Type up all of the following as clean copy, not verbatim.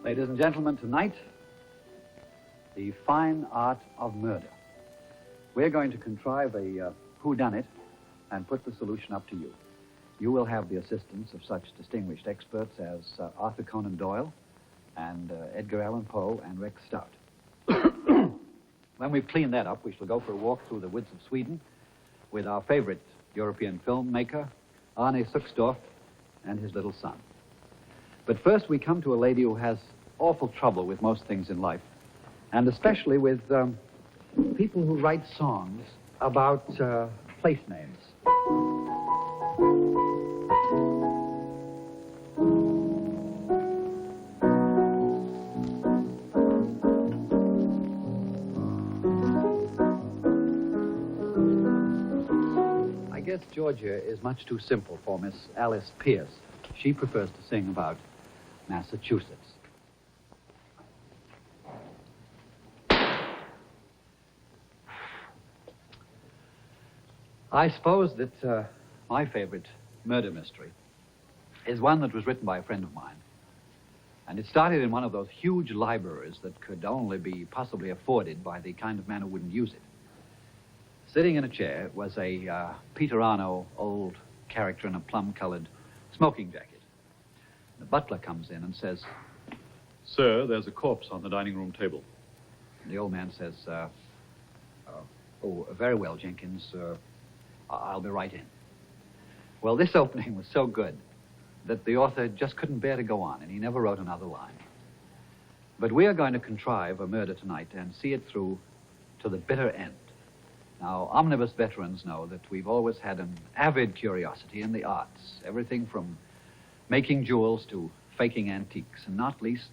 Ladies and gentlemen, tonight, the fine art of murder. We're going to contrive a whodunit and put the solution up to you. You will have the assistance of such distinguished experts as Arthur Conan Doyle and Edgar Allan Poe and Rex Stout. When we've cleaned that up, we shall go for a walk through the woods of Sweden with our favorite European filmmaker, Arne Suxdorf, and his little son. But first we come to a lady who has awful trouble with most things in life, and especially with people who write songs about place names. I guess Georgia is much too simple for Miss Alice Pierce. She prefers to sing about Massachusetts. I suppose that my favorite murder mystery is one that was written by a friend of mine. And it started in one of those huge libraries that could only be possibly afforded by the kind of man who wouldn't use it. Sitting in a chair was a Peter Arno old character in a plum-colored smoking jacket. The butler comes in and says, "Sir, there's a corpse on the dining room table." And the old man says, "Oh, very well, Jenkins. I'll be right in." Well, this opening was so good that the author just couldn't bear to go on, and he never wrote another line. But we are going to contrive a murder tonight and see it through to the bitter end. Now, Omnibus veterans know that we've always had an avid curiosity in the arts, everything from making jewels to faking antiques, and not least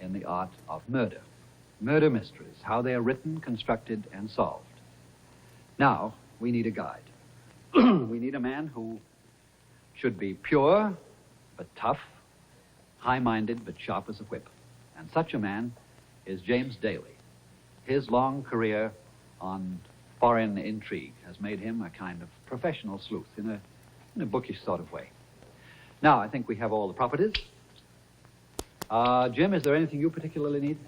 in the art of murder. Murder mysteries, how they are written, constructed, and solved. Now, we need a guide. We need a man who should be pure, but tough, high-minded, but sharp as a whip. And such a man is James Daly. His long career on foreign intrigue has made him a kind of professional sleuth in a bookish sort of way. Now, I think we have all the properties. Jim, is there anything you particularly need?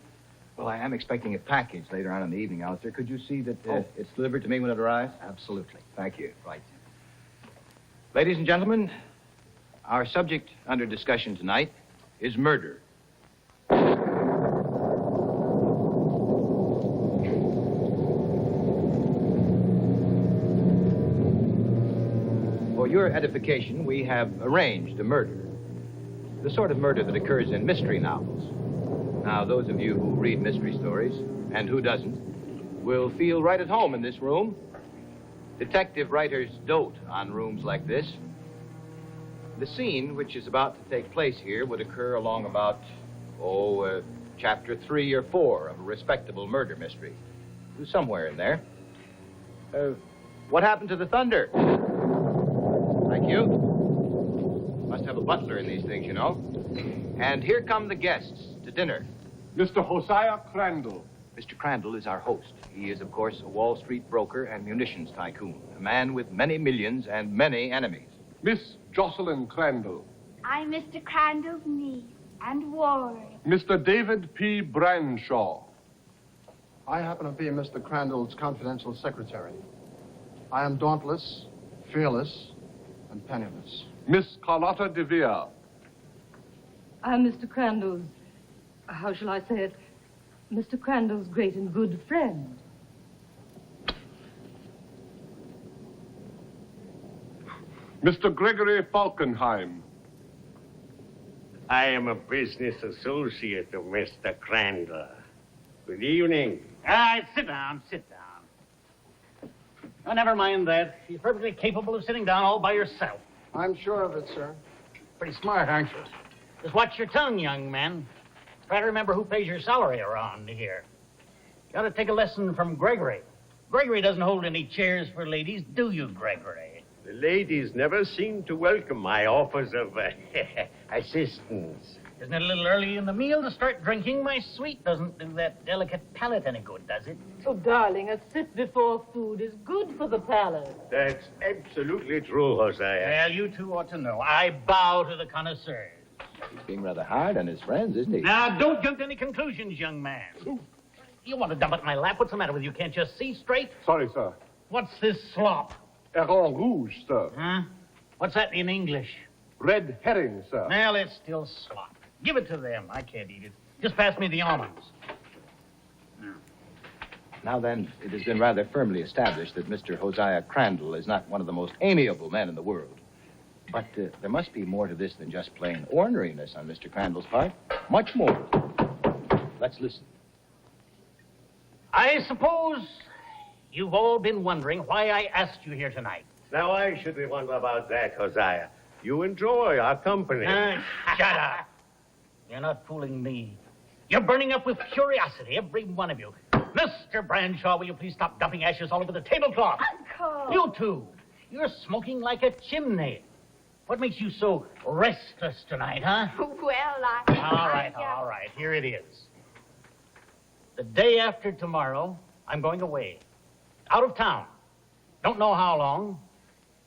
Well, I am expecting a package later on in the evening, Alistair. Could you see that it's delivered to me when it arrives? Absolutely. Thank you. Right. Ladies and gentlemen, our subject under discussion tonight is murder. For your edification, we have arranged a murder. The sort of murder that occurs in mystery novels. Now, those of you who read mystery stories, and who doesn't, will feel right at home in this room. Detective writers dote on rooms like this. The scene which is about to take place here would occur along about, chapter 3 or 4 of a respectable murder mystery. Somewhere in there. What happened to the thunder? Thank you. Must have a butler in these things, you know. And here come the guests to dinner. Mr. Hosea Crandall. Mr. Crandall is our host. He is, of course, a Wall Street broker and munitions tycoon, a man with many millions and many enemies. Miss Jocelyn Crandall. I'm Mr. Crandall's niece and ward. Mr. David P. Branshaw. I happen to be Mr. Crandall's confidential secretary. I am dauntless, fearless, and penniless. Miss Carlotta de Vere. I'm Mr. Crandall's, how shall I say it, Mr. Crandall's great and good friend. Mr. Gregory Falkenheim. I am a business associate of Mr. Crandall. Good evening. Sit down. Oh, never mind that. You're perfectly capable of sitting down all by yourself. I'm sure of it, sir. Pretty smart, aren't you? Just watch your tongue, young man. Try to remember who pays your salary around here. You ought to take a lesson from Gregory. Gregory doesn't hold any chairs for ladies, do you, Gregory? The ladies never seem to welcome my offers of assistance. Isn't it a little early in the meal to start drinking, my sweet? Doesn't do that delicate palate any good, does it? Oh, darling, a sip before food is good for the palate. That's absolutely true, Hosea. Well, you two ought to know. I bow to the connoisseurs. He's being rather hard on his friends, isn't he? Now, don't jump to any conclusions, young man. You want to dump it in my lap? What's the matter with you? Can't you see straight? Sorry, sir. What's this slop? Heron rouge, sir. Huh? What's that in English? Red herring, sir. Well, it's still slop. Give it to them. I can't eat it. Just pass me the almonds. Now then, it has been rather firmly established that Mr. Hosea Crandall is not one of the most amiable men in the world. But there must be more to this than just plain orneriness on Mr. Crandall's part. Much more. Let's listen. I suppose you've all been wondering why I asked you here tonight. Now, why should we wonder about that, Hosea? You enjoy our company. Shut up. You're not fooling me. You're burning up with curiosity, every one of you. Mr. Branshaw, will you please stop dumping ashes all over the tablecloth? Uncle! You two, you're smoking like a chimney. What makes you so restless tonight, huh? Well, All right. Here it is. The day after tomorrow, I'm going away. Out of town. Don't know how long.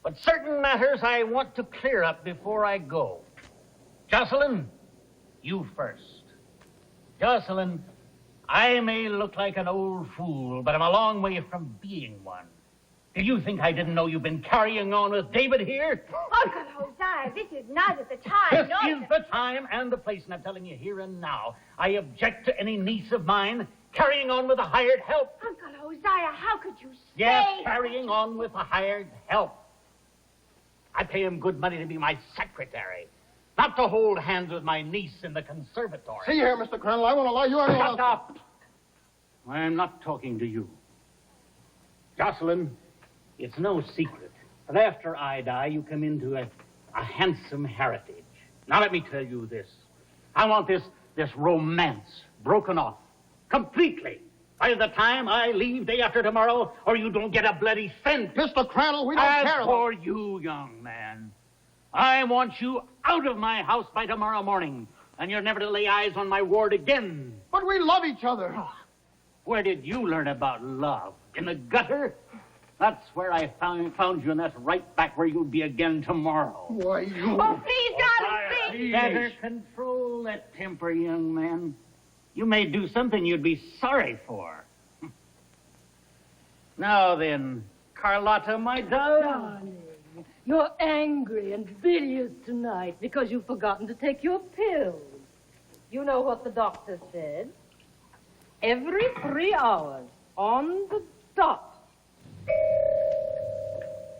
But certain matters I want to clear up before I go. Jocelyn, you first. Jocelyn, I may look like an old fool, but I'm a long way from being one. Do you think I didn't know you've been carrying on with David here? Uncle Hosea, this is not at the time. This is the time and the place, and I'm telling you here and now, I object to any niece of mine carrying on with a hired help. Uncle Hosea, how could you say... Yes, carrying on with a hired help. I pay him good money to be my secretary, not to hold hands with my niece in the conservatory. See here, Mr. Crandall, I won't allow you anyone else... Shut up! I'm not talking to you. Jocelyn, it's no secret that after I die, you come into a handsome heritage. Now, let me tell you this. I want this romance broken off completely by the time I leave day after tomorrow, or you don't get a bloody cent. Mr. Crandall, we don't care As for you, young man, I want you out of my house by tomorrow morning, and you're never to lay eyes on my ward again. But we love each other. Where did you learn about love? In the gutter? That's where I found you, and that's right back where you'll be again tomorrow. Why, you... Oh, please, darling, please. Better control that temper, young man. You may do something you'd be sorry for. Now then, Carlotta, my darling. Darling, you're angry and bilious tonight because you've forgotten to take your pills. You know what the doctor said? Every 3 hours, on the dot.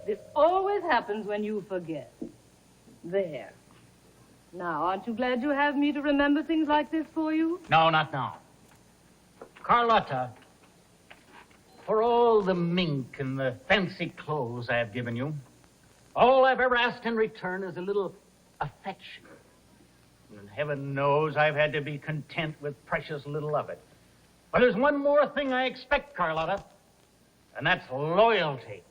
This always happens when you forget. There. Now, aren't you glad you have me to remember things like this for you? No, not now. Carlotta, for all the mink and the fancy clothes I've given you, all I've ever asked in return is a little affection. And heaven knows I've had to be content with precious little of it. But there's one more thing I expect, Carlotta, and that's loyalty.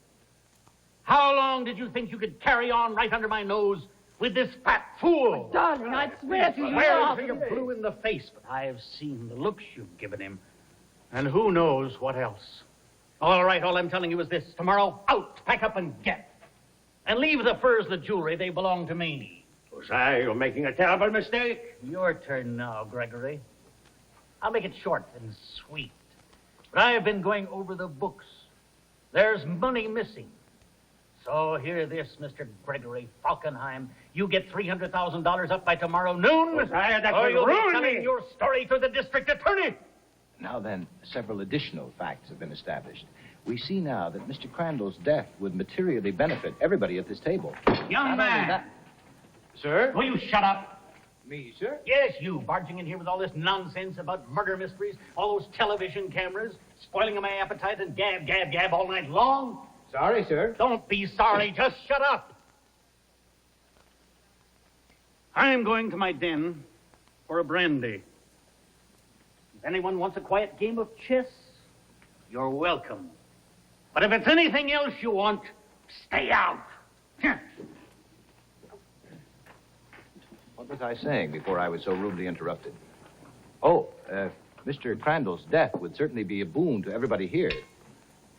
How long did you think you could carry on right under my nose with this fat fool? Darling, I swear to you. Well, you're blue in the face, but I have seen the looks you've given him. And who knows what else. All right, all I'm telling you is this. Tomorrow, out, pack up and get. And leave the furs and the jewelry. They belong to me. Hosea, you're making a terrible mistake. Your turn now, Gregory. I'll make it short and sweet. But I have been going over the books. There's money missing. So hear this, Mr. Gregory Falkenheim. You get $300,000 up by tomorrow noon, Hosea, that or will you'll be ruin telling me. your story to the district attorney. Now then, several additional facts have been established. We see now that Mr. Crandall's death would materially benefit everybody at this table. Young man, Sir? will you shut up? Me, sir? Yes, you, barging in here with all this nonsense about murder mysteries, all those television cameras, spoiling my appetite and gab, gab, gab all night long. Sorry, sir. Don't be sorry, just shut up. I'm going to my den for a brandy. If anyone wants a quiet game of chess, you're welcome. But if it's anything else you want, stay out. What was I saying before I was so rudely interrupted? Oh, Mr. Crandall's death would certainly be a boon to everybody here.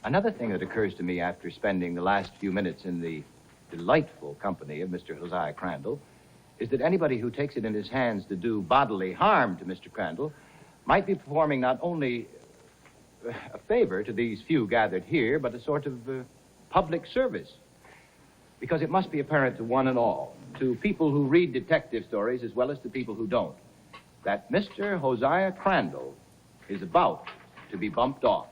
Another thing that occurs to me after spending the last few minutes in the delightful company of Mr. Hosea Crandall is that anybody who takes it in his hands to do bodily harm to Mr. Crandall might be performing not only a favor to these few gathered here, but a sort of public service. Because it must be apparent to one and all, to people who read detective stories as well as to people who don't, that Mr. Hosea Crandall is about to be bumped off.